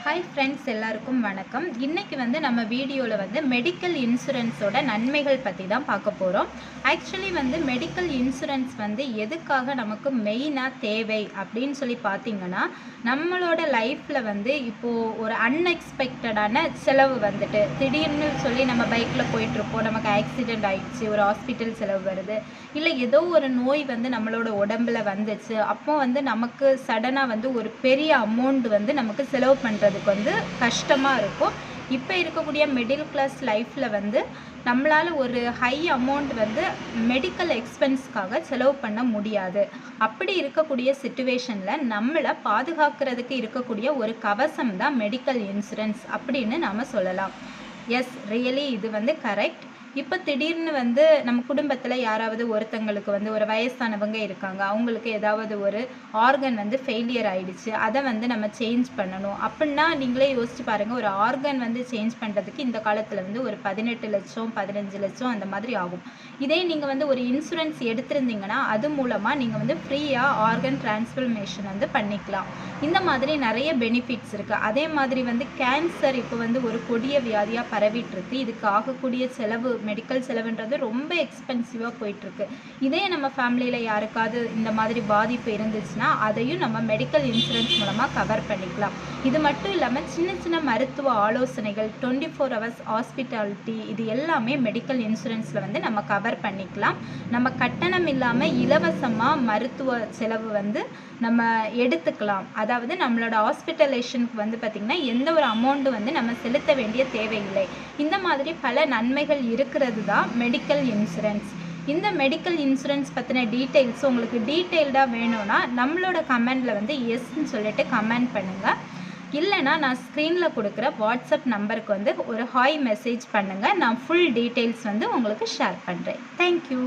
Hi friends, எல்லாருக்கும் வணக்கம். இன்னைக்கு நம்ம வீடியோவில் மெடிக்கல் இன்சூரன்ஸோட நன்மைகள் பற்றி தான் பார்க்க போகிறோம். ஆக்சுவலி மெடிக்கல் இன்சூரன்ஸ் எதுக்காக நமக்கு மெயினாக தேவை அப்படின்னு சொல்லி பார்த்தீங்கன்னா, நம்மளோட லைஃப்பில் இப்போது ஒரு அன்எக்ஸ்பெக்டடான செலவு திடீர்னு சொல்லி நம்ம பைக்கில் போயிட்டுருப்போம், நமக்கு ஆக்சிடெண்ட் ஆகிடுச்சு, ஒரு ஹாஸ்பிட்டல் செலவு வருது, இல்லை ஏதோ ஒரு நோய் நம்மளோட உடம்புல வந்துச்சு. அப்போ நமக்கு சடனாக ஒரு பெரிய அமௌண்ட் நமக்கு செலவு பண்ணுறதுக்கு கஷ்டமாக இருக்கும். இப்போ இருக்கக்கூடிய மிடில் கிளாஸ் லைஃப்பில் நம்மளால் ஒரு ஹை அமௌண்ட் மெடிக்கல் எக்ஸ்பென்ஸ்க்காக செலவு பண்ண முடியாது. அப்படி இருக்கக்கூடிய சிச்சுவேஷனில் நம்மளை பாதுகாக்கிறதுக்கு இருக்கக்கூடிய ஒரு கவசம் தான் மெடிக்கல் இன்சூரன்ஸ் அப்படின்னு நாம் சொல்லலாம். எஸ், ரியலி இது கரெக்ட். இப்போ திடீர்னு நம்ம குடும்பத்தில் யாராவது ஒருத்தங்களுக்கு ஒரு வயசானவங்க இருக்காங்க, அவங்களுக்கு ஏதாவது ஒரு ஆர்கன் ஃபெயிலியர் ஆகிடுச்சு, அதை நம்ம சேஞ்ச் பண்ணணும் அப்படின்னா நீங்களே யோசிச்சு பாருங்கள். ஒரு ஆர்கன் சேஞ்ச் பண்ணுறதுக்கு இந்த காலத்தில் ஒரு 18 லட்சம் 15 லட்சம் அந்த மாதிரி ஆகும். இதே நீங்கள் ஒரு இன்சூரன்ஸ் எடுத்திருந்தீங்கன்னா அது மூலமாக நீங்கள் ஃப்ரீயாக ஆர்கன் டிரான்ஸ்ஃபர்மேஷன் பண்ணிக்கலாம். இந்த மாதிரி நிறைய பெனிஃபிட்ஸ் இருக்குது. அதே மாதிரி கேன்சர் இப்போ ஒரு கொடிய வியாதியாக பரவிட்டு இருக்கு. இதுக்கு ஆகக்கூடிய செலவு, மெடிக்கல் செலவுன்றது ரொம்ப எக்ஸ்பென்சிவாக போயிட்டுருக்கு. இதே நம்ம ஃபேமிலியில் யாருக்காவது இந்த மாதிரி பாதிப்பு இருந்துச்சுன்னா அதையும் நம்ம மெடிக்கல் இன்சூரன்ஸ் மூலமாக கவர் பண்ணிக்கலாம். இது மட்டும் இல்லாமல் சின்ன சின்ன மருத்துவ ஆலோசனைகள், 24 ஹவர்ஸ் ஹாஸ்பிட்டாலிட்டி, இது எல்லாமே மெடிக்கல் இன்சூரன்ஸில் நம்ம கவர் பண்ணிக்கலாம். நம்ம கட்டணம் இல்லாமல் இலவசமாக மருத்துவ செலவு நம்ம எடுத்துக்கலாம். அதாவது நம்மளோட ஹாஸ்பிட்டலேஷனுக்கு பார்த்திங்கன்னா எந்த ஒரு அமௌண்ட்டு நம்ம செலுத்த வேண்டிய தேவையில்லை. இந்த மாதிரி பல நன்மைகள் இருக்கிறது தான் மெடிக்கல் இன்சூரன்ஸ். இந்த மெடிக்கல் இன்சூரன்ஸ் பற்றின டீட்டெயில்ஸ் உங்களுக்கு டீட்டெயில்டாக வேணும்னா நம்மளோட கமெண்டில் எஸ்ன்னு சொல்லிட்டு கமெண்ட் பண்ணுங்கள். இல்லைனா நான் ஸ்க்ரீனில் கொடுக்குற வாட்ஸ்அப் நம்பருக்கு ஒரு ஹாய் மெசேஜ் பண்ணுங்கள். நான் ஃபுல் டீட்டெயில்ஸ் உங்களுக்கு ஷேர் பண்ணுறேன். தேங்க்யூ.